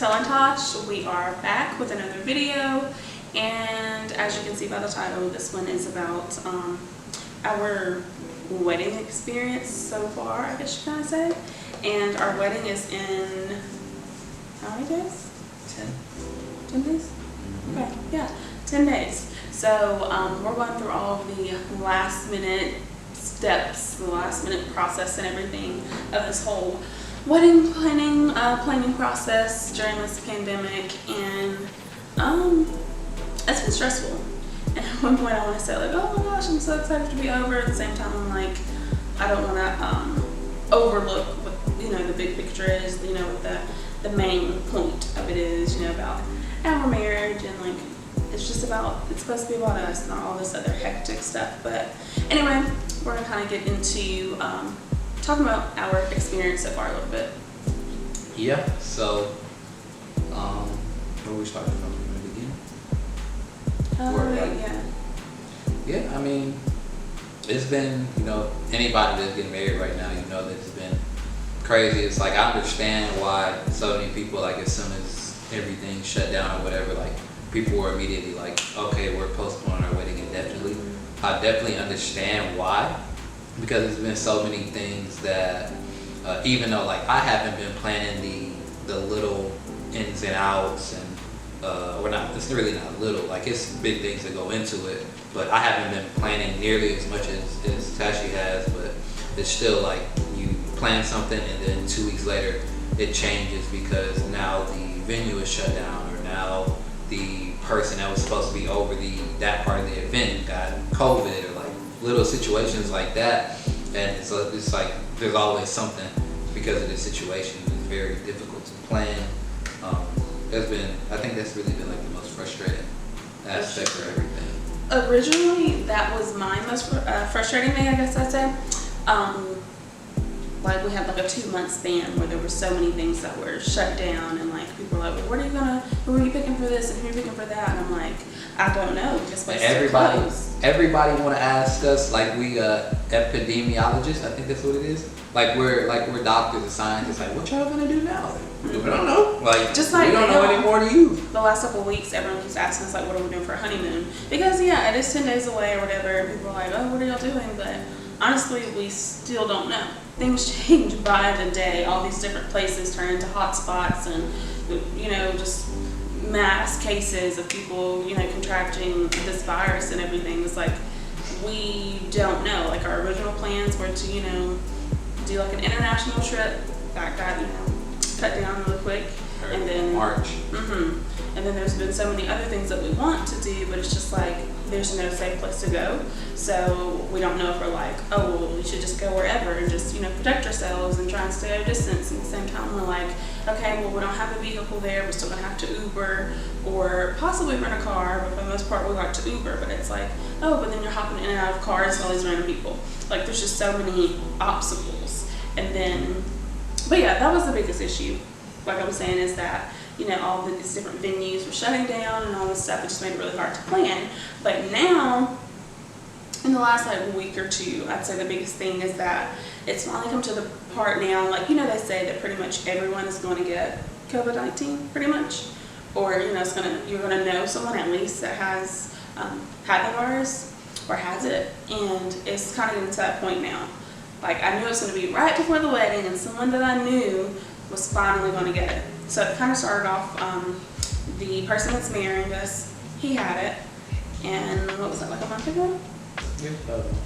Tel Tash, we are back with another video, and as you can see by the title, this one is about our wedding experience so far, I guess you kind of say. And our wedding is in how many days? 10 days? Okay, yeah, 10 days. So we're going through all of the last minute steps, the last minute process and everything of this whole wedding planning process during this pandemic, and it's been stressful. And at one point I want to say like, oh my gosh, I'm so excited to be over. At the same time I'm like, I don't want to overlook what the big picture is, what the main point of it is, about our marriage, and like it's supposed to be about us, not all this other hectic stuff. But anyway, we're gonna kind of get into talking about our experience so far a little bit. Yeah, so where we started from the beginning? Yeah, I mean, it's been, anybody that's getting married right now, that it's been crazy. It's like, I understand why so many people, like, as soon as everything shut down or whatever, like, people were immediately like, okay, we're postponing our wedding indefinitely. I definitely understand why, because there's been so many things that even though like I haven't been planning the little ins and outs, and it's really not little, like it's big things that go into it, but I haven't been planning nearly as much as Tashi has. But it's still like you plan something and then 2 weeks later it changes because now the venue is shut down, or now the person that was supposed to be over that part of the event got COVID, or like little situations like that. And so it's like there's always something because of this situation. It's very difficult to plan. I think that's really been like the most frustrating aspect for everything. Originally, that was my most frustrating thing, I guess I'd say. Like we had like a 2-month span where there were so many things that were shut down, and like people were like, well, who are you picking for this and who are you picking for that? And I'm like, I don't know. Just like everybody want to ask us, like we epidemiologists, I think that's what it is. Like we're doctors and scientists. Like, what y'all gonna do now? We don't know. Like, just like we don't know anymore to you. The last couple of weeks, everyone keeps asking us like, what are we doing for a honeymoon? Because yeah, it is 10 days away or whatever. And people are like, oh, what are y'all doing? But honestly, we still don't know. Things change by the day. All these different places turn into hot spots, and just mass cases of people contracting this virus and everything. It's like we don't know. Like our original plans were to do like an international trip that got cut down really quick, and then March. And then there's been so many other things that we want to do, but it's just like there's no safe place to go. So we don't know if we're like, oh, well, we should just go wherever and just protect ourselves and try and stay at a distance. And at the same time, we're like, okay, well, we don't have a vehicle there. We're still gonna have to Uber or possibly rent a car. But for the most part, we like to Uber. But it's like, oh, but then you're hopping in and out of cars with all these random people. Like there's just so many obstacles. And then, but yeah, that was the biggest issue. Like I was saying, is that all these different venues were shutting down and all this stuff. It just made it really hard to plan. But now, in the last like week or two, I'd say the biggest thing is that it's finally come to the part now, like they say that pretty much everyone is going to get COVID-19, pretty much, or you're gonna know someone at least that has had the virus or has it, and it's kind of getting to that point now. Like I knew it was going to be right before the wedding, and someone that I knew was finally going to get it. So it kind of started off, the person that's marrying us, he had it, and what was that, like a month ago? Yeah,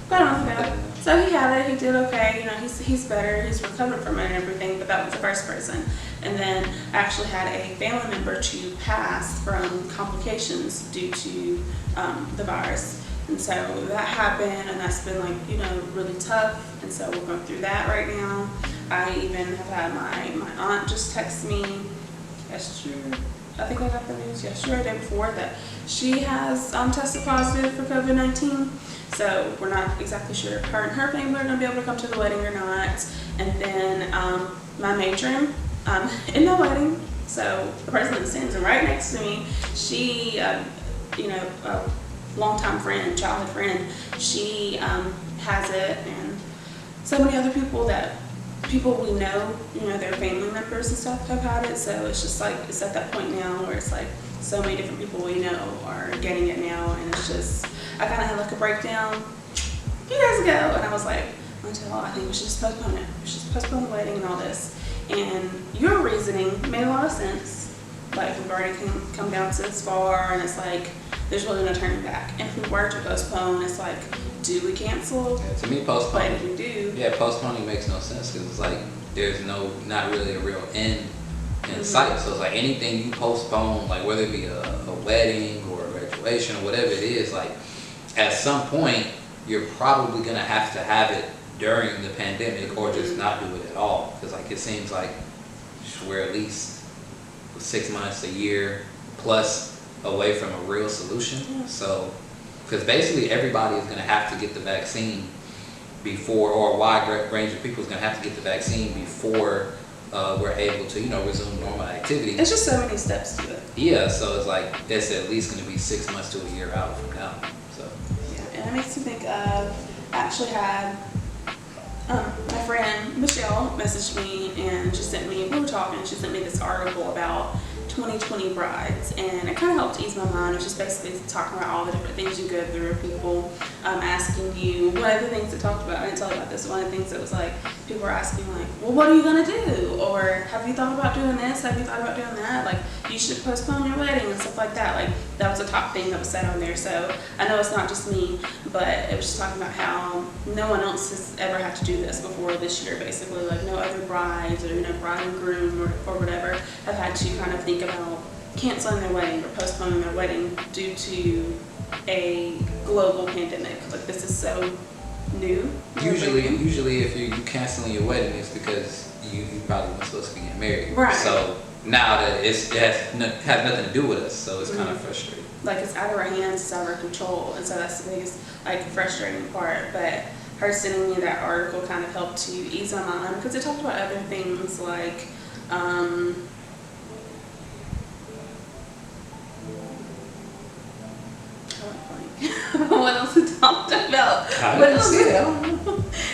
about a month ago. So he had it, he did okay, he's better, he's recovered from it and everything, but that was the first person. And then I actually had a family member to pass from complications due to the virus. And so that happened, and that's been like, really tough. And so we're going through that right now. I even have had my aunt just text me yesterday. I think I got the news yesterday or the day before that she has tested positive for COVID-19. So we're not exactly sure if her and her family are going to be able to come to the wedding or not. And then my matron in the wedding, so the person that stands right next to me, she, longtime friend, childhood friend, she has it, and so many other people that people we know, their family members and stuff have had it. So it's just like, it's at that point now where it's like so many different people we know are getting it now. And it's just, I kind of had like a breakdown a few days ago, and I was like, Montel, I think we should just postpone it. We should just postpone the wedding and all this. And your reasoning made a lot of sense. Like, we've already come down to this far, and it's like, there's really no turning back. And if we were to postpone, it's like, do we cancel? Yeah, to me, postponing. What do we do? Yeah, postponing makes no sense because it's like there's not really a real end in sight. So it's like anything you postpone, like whether it be a wedding or a graduation or whatever it is, like at some point you're probably gonna have to have it during the pandemic or just not do it at all. Because like it seems like we're at least 6 months, a year plus away from a real solution. Yeah. So, because basically everybody is going to have to get the vaccine before, or a wide range of people is going to have to get the vaccine before we're able to, resume normal activity. It's just so many steps to it. Yeah, so it's like, it's at least going to be 6 months to a year out from now. So. Yeah, and it makes me think of, I actually had my friend Michelle messaged me, and we were talking, and she sent me this article about 2020 brides, and it kind of helped ease my mind. It was just basically talking about all the different things you go through, people asking you. One of the things it talked about, I didn't tell you about this, one of the things that was like, people were asking like, well, what are you going to do? Or have you thought about doing this? Have you thought about doing that? Like, you should postpone your wedding and stuff like that. Like, that was a top thing that was said on there. So I know it's not just me, but it was just talking about how no one else has ever had to do this before this year, basically. Like, no other brides or bride and groom or whatever have had to kind of think about canceling their wedding or postponing their wedding due to a global pandemic. Like, this is so new. Usually if you're canceling your wedding, it's because you probably weren't supposed to be getting married. Right. So now that it has nothing to do with us, so it's kind of frustrating. Like, it's out of our hands, it's out of our control, and so that's the biggest frustrating part. But her sending me that article kind of helped to ease my mind, because it talked about other things like what else it talked about?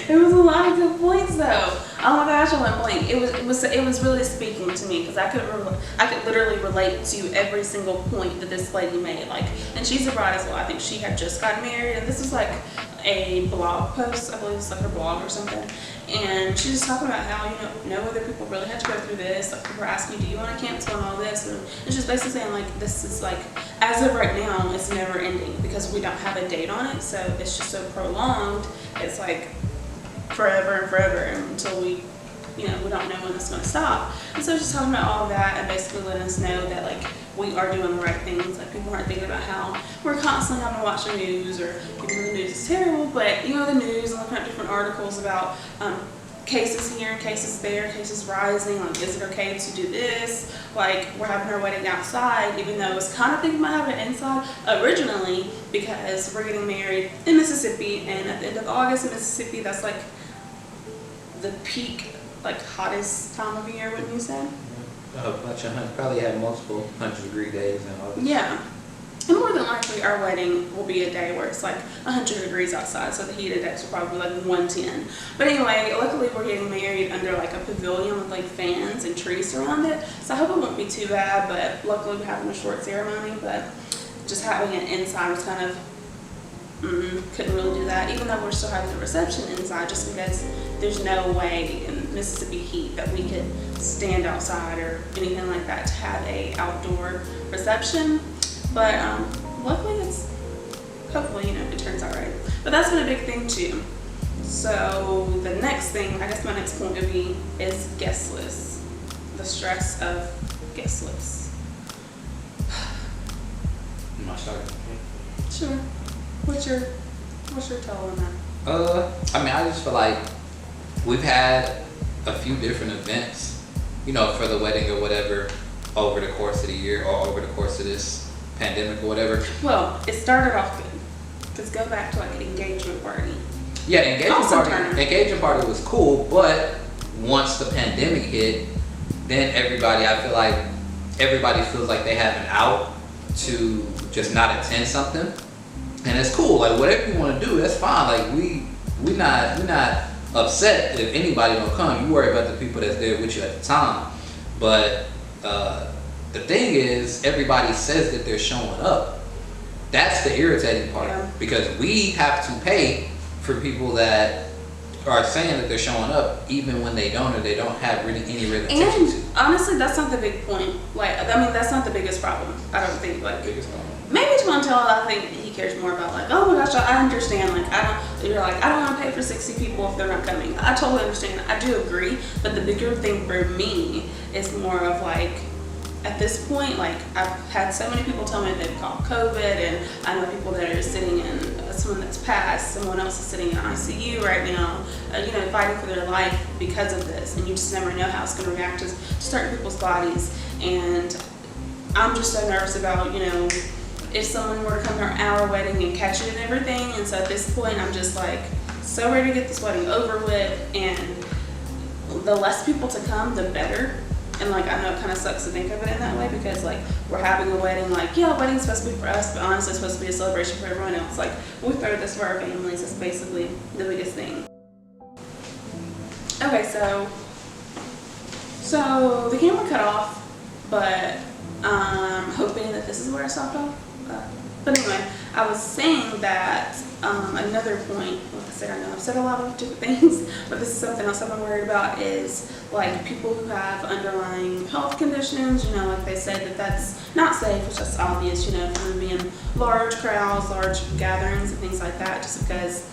It was a lot of good points though. Oh my gosh, I went blank. It was really speaking to me, because I could literally relate to every single point that this lady made. Like, and she's a bride as well. I think she had just gotten married, and this was like a blog post. I believe it's like her blog or something. And she's just talking about how, no other people really had to go through this. Like, people were asking, do you want to cancel and all this? And it's just basically saying, like, this is like, as of right now, it's never ending because we don't have a date on it. So it's just so prolonged. It's like forever and forever until we don't know when it's going to stop. And so just talking about all of that and basically letting us know that, like, we are doing the right things. Like, people aren't thinking about how we're constantly having to watch the news, or the news is terrible, but the news and looking at different articles about cases here, cases there, cases rising. Like, is it okay to do this? Like, we're having our wedding outside, even though I was kind of thinking about having it inside originally, because we're getting married in Mississippi, and at the end of August in Mississippi, that's like the peak, like, hottest time of year, wouldn't you say? Probably have multiple 100-degree days in August. Yeah. And more than likely, our wedding will be a day where it's like 100 degrees outside, so the heat index will probably be like 110. But anyway, luckily we're getting married under like a pavilion with like fans and trees around it, so I hope it won't be too bad. But luckily we're having a short ceremony, but just having it inside was kind of, couldn't really do that, even though we're still having a reception inside, just because there's no way in Mississippi heat that we could stand outside or anything like that to have a outdoor reception. But luckily hopefully it turns out right. But that's been a big thing too. So the next thing, I guess my next point would be, is guest lists. The stress of guest lists. Am I starting? Sure. What's your tell on that? I just feel like we've had a few different events, for the wedding or whatever, over the course of the year or over the course of this pandemic or whatever. Well, it started off good. Let's go back to like an engagement party. Yeah, engagement party was cool, but once the pandemic hit, then I feel like everybody feels like they have an out to just not attend something. And it's cool, like whatever you want to do, that's fine. Like we're not upset if anybody don't come. You worry about the people that's there with you at the time. But the thing is, everybody says that they're showing up. That's the irritating part, because we have to pay for people that are saying that they're showing up even when they don't, or they don't have really any real attention to. Honestly, that's not the big point. Like, I mean, that's not the biggest problem. I don't think. Like, Biggest problem. maybe to Montel, I think he cares more about like, oh my gosh, I understand. Like, you're like, I don't want to pay for 60 people if they're not coming. I totally understand. I do agree. But the bigger thing for me is more of like, at this point, like, I've had so many people tell me they've caught COVID, and I know people that are sitting in, someone that's passed, someone else is sitting in ICU right now, you know, fighting for their life because of this, and you just never know how it's going to react to certain people's bodies. And I'm just so nervous about, you know, if someone were to come to our wedding and catch it and everything. And so at this point, I'm just like so ready to get this wedding over with, and the less people to come, the better. And like, I know it kind of sucks to think of it in that way, because like, we're having a wedding, like, yeah, a wedding's supposed to be for us, but honestly it's supposed to be a celebration for everyone else. Like, we throw this for our families. It's basically the biggest thing. Okay, so the camera cut off, but I'm hoping that this is where I stopped off. But anyway, I was saying that another point, like I said, I know I've said a lot of different things, but this is something else I've been worried about, is like people who have underlying health conditions. You know, like they said that that's not safe, which is obvious, you know, from being large crowds, large gatherings and things like that, just because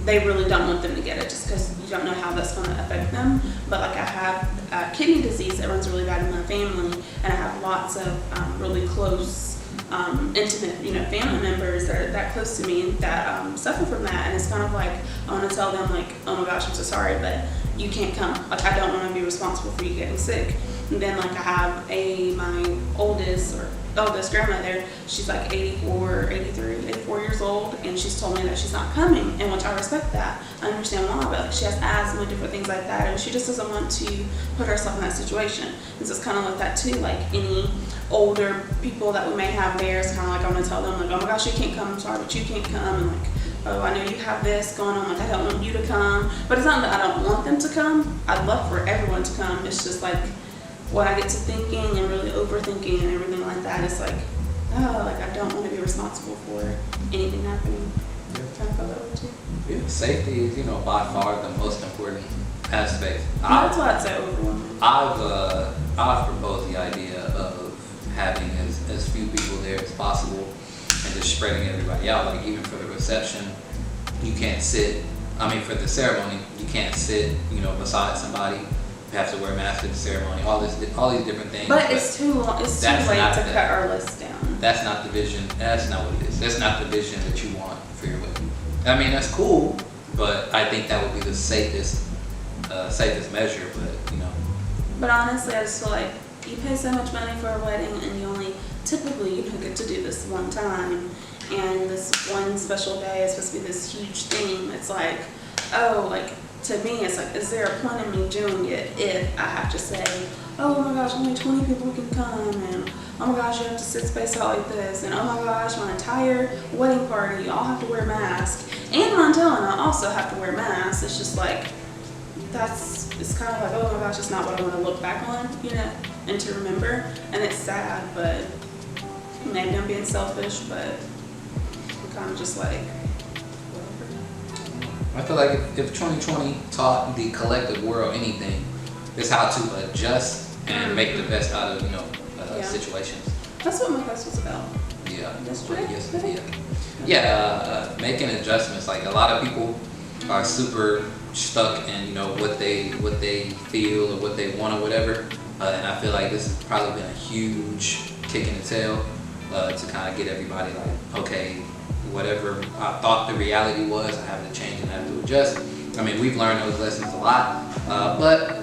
they really don't want them to get it, just because you don't know how that's going to affect them. But like, I have kidney disease that runs really bad in my family, and I have lots of really close intimate, you know, family members that are that close to me that suffer from that. And it's kind of like, I want to tell them like, oh my gosh, I'm so sorry, but you can't come. Like, I don't want to be responsible for you getting sick. And then like, I have my eldest grandmother. She's like 84 years old, and she's told me that she's not coming, and which I respect that. I understand why, but like, she has asthma, different things like that, and she just doesn't want to put herself in that situation. And so it's kind of like that too, like any older people that we may have there, it's kind of like, I'm going to tell them like, oh my gosh, you can't come, I'm sorry, but you can't come. And like, oh, I know you have this going on, like, I don't want you to come. But it's not that I don't want them to come. I'd love for everyone to come. It's just like, when I get to thinking and really overthinking and everything like that, it's like, oh, like, I don't want to be responsible for anything happening. Kind of feel that way too. Yeah, safety is, you know, by far the most important aspect. That's why it's so overwhelming. I've proposed the idea of having as few people there as possible, and just spreading everybody out. Like, even for the reception, you can't sit, I mean, for the ceremony, you can't sit, you know, beside somebody. You have to wear masks at the ceremony, all these different things. But it's too long, it's too late to cut our list down. That's not the vision, that's not what it is. That's not the vision that you want for your wedding. I mean, that's cool, but I think that would be the safest measure, but, you know. But honestly, I just feel like you pay so much money for a wedding, and you only typically, you don't get to do this one time, and this one special day is supposed to be this huge thing. It's like, oh, like, to me, it's like, is there a point in me doing it if I have to say, oh my gosh, only 20 people can come, and oh my gosh, you have to sit spaced out like this, and oh my gosh, my entire wedding party, you all have to wear masks, and Montel and I also have to wear masks. It's just like, it's kind of like, oh my gosh, it's not what I want to look back on, you know, and to remember. And it's sad, but maybe I'm being selfish, but I'm kind of just like, whatever. I feel like if 2020 taught the collective world anything, it's how to adjust and make the best out of, you know, situations. That's what my class was about. Yeah. That's right. Yeah, making adjustments. Like, a lot of people are super stuck in, you know, what they feel or what they want or whatever. And I feel like this has probably been a huge kick in the tail to kind of get everybody like, okay, whatever I thought the reality was, I have to change and I have to adjust. I mean, we've learned those lessons a lot, but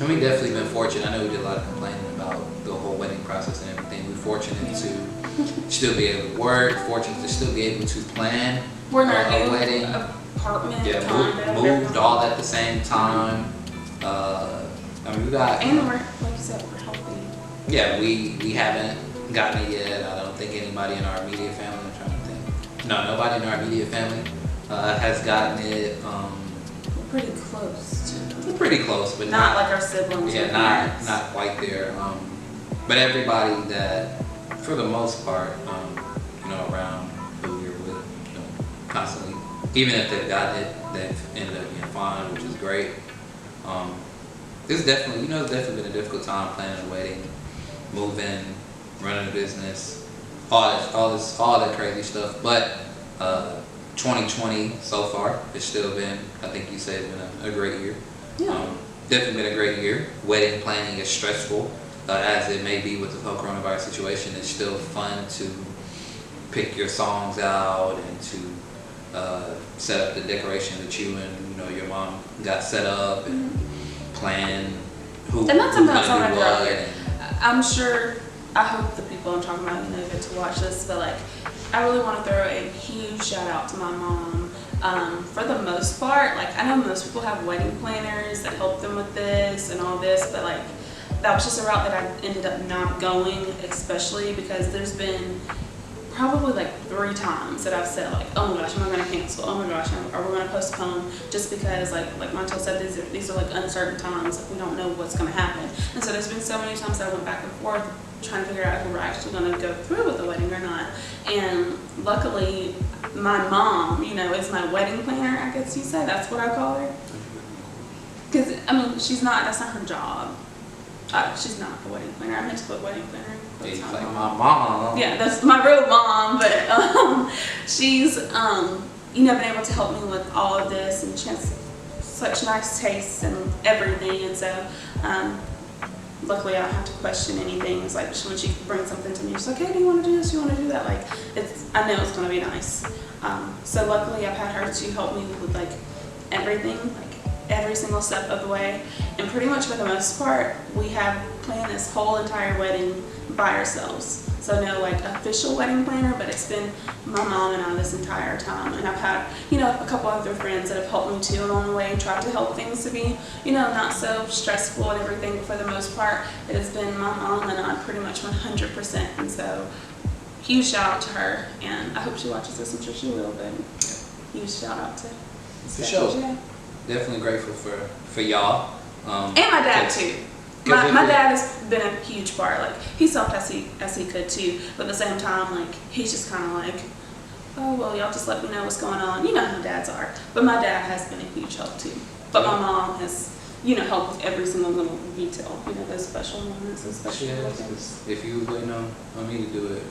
we've definitely been fortunate. I know we did a lot of complaining about the whole wedding process and everything. We're fortunate to still be able to work, fortunate to still be able to plan We're in our a new wedding. Apartment. Yeah, moved all at the same time. I mean, we got. And we're, like you said, we're healthy. Yeah, we haven't gotten it yet. I don't think anybody in our immediate family. I'm trying to think. No, nobody in our immediate family has gotten it. pretty close to. We're pretty close, but Not like our siblings. Yeah, or parents. not quite there. But everybody that, for the most part, you know, around who you're with, you know, constantly, even if they've got it, they've ended up being fine, which is great. It's definitely, you know, it's definitely been a difficult time planning a wedding, moving, running a business, all that crazy stuff. But 2020 so far, it's still been, I think you said, been a great year. Yeah. Definitely been a great year. Wedding planning is stressful, as it may be with the whole coronavirus situation. It's still fun to pick your songs out and to set up the decoration that you and your mom got set up and plan who. And that's something that's on what. here. I'm sure. I hope the people I'm talking about get to watch this, but like, I really want to throw a huge shout out to my mom. For the most part, like, I know most people have wedding planners that help them with this and all this, but like, that was just a route that I ended up not going, especially because there's been probably like 3 times that I've said like, oh my gosh, am I going to cancel? Oh my gosh, are we going to postpone? Just because like Montel said, these are like uncertain times. Like, we don't know what's going to happen. And so there's been so many times that I went back and forth trying to figure out if we're actually going to go through with the wedding or not. And luckily, my mom, is my wedding planner, I guess you say. That's what I call her. Because, I mean, that's not her job. She's not the wedding planner. I meant to put wedding planner. It's like my mom. Yeah, that's my real mom, but she's, been able to help me with all of this, and she has such nice tastes and everything, and so, luckily I don't have to question anything. It's like when she brings something to me, she's like, hey, do you want to do this? Do you want to do that? Like, I know it's going to be nice. So luckily I've had her to help me with like everything, like every single step of the way. And pretty much for the most part, we have planned this whole entire wedding by ourselves. So no like official wedding planner, but it's been my mom and I this entire time. And I've had, a couple other friends that have helped me too along the way and tried to help things to be, not so stressful and everything. But for the most part, it has been my mom and I pretty much 100%. And so huge shout out to her. And I hope she watches this. I'm sure she will, but huge shout out to For sure. Definitely grateful for y'all. And my dad too. My dad has been a huge part. Like, he's helped as he could too, but at the same time, like, he's just kind of like, oh well, y'all just let me know what's going on. You know how dads are. But my dad has been a huge help too. But my mom has, helped with every single little detail. Those special moments, those special things. If you was waiting on me to do it,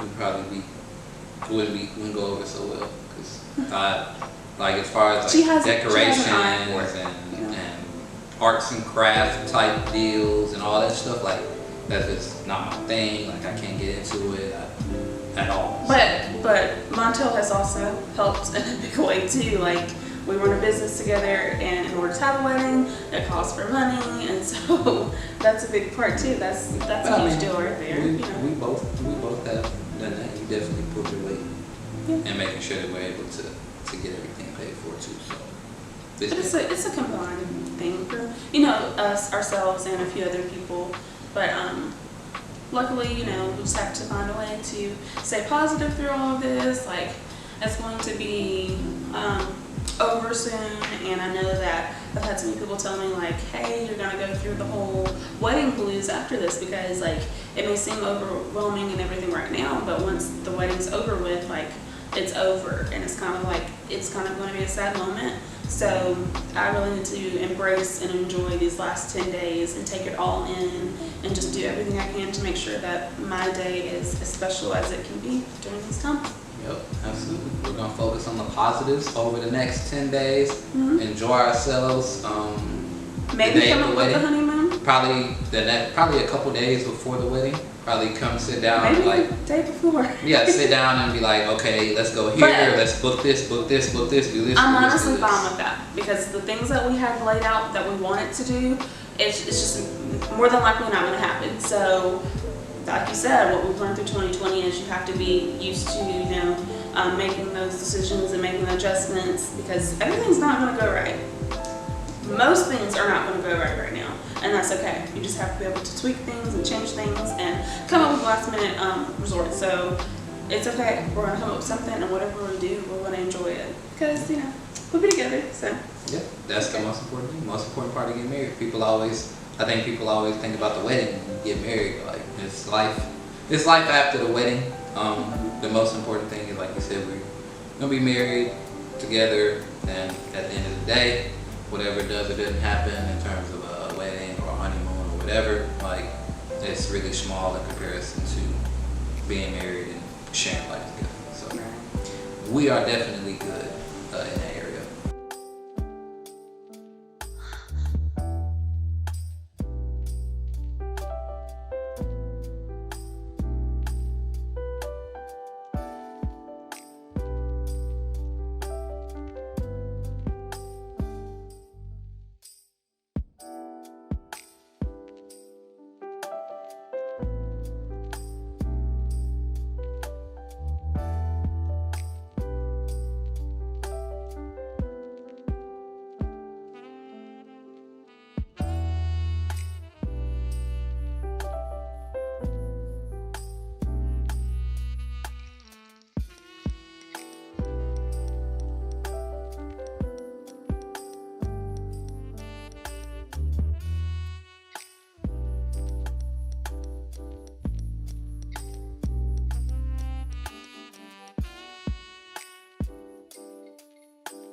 wouldn't go over so well, because like as far as like decorations and arts and crafts type deals and all that stuff, like that's just not my thing. Like, I can't get into it at all. But Montel has also helped in a big way too. Like, we run a business together, and in order to have a wedding, it costs for money, and so that's a big part too. That's a huge deal right there. We both have done that. You definitely put your weight and making sure that we're able to get everything paid for too. So it's a combined thing for us, ourselves, and a few other people. But luckily, we just have to find a way to stay positive through all of this. Like, it's going to be over soon, and I know that I've had so many people tell me like, hey, you're gonna go through the whole wedding blues after this, because like it may seem overwhelming and everything right now, but once the wedding's over with, like, it's over, and it's kind of going to be a sad moment. So I really need to embrace and enjoy these last 10 days and take it all in and just do everything I can to make sure that my day is as special as it can be during this time. Yep, absolutely. We're going to focus on the positives over the next 10 days, enjoy ourselves. Maybe come up with the honeymoon? Probably a couple days before the wedding. Probably come sit down. Maybe like the day before. Yeah, sit down and be like, okay, let's go here, let's book this, do this, I'm honestly fine with that, because the things that we have laid out that we wanted to do, it's just more than likely not going to happen. So, like you said, what we've learned through 2020 is you have to be used to, making those decisions and making adjustments, because everything's not going to go right. Most things are not going to go right now, and that's okay. You just have to be able to tweak things and change things and come up with last minute resorts. So it's okay. We're going to come up with something, and whatever we do, we're going to enjoy it, because we'll be together. So yeah, that's the most important thing. Most important part of getting married. I think people always think about the wedding when you get married. Like it's life after the wedding. The most important thing is, like you said, we're gonna be married together, and at the end of the day, whatever does or doesn't happen in terms of a wedding or a honeymoon or whatever, like it's really small in comparison to being married and sharing life together. So we are definitely good in that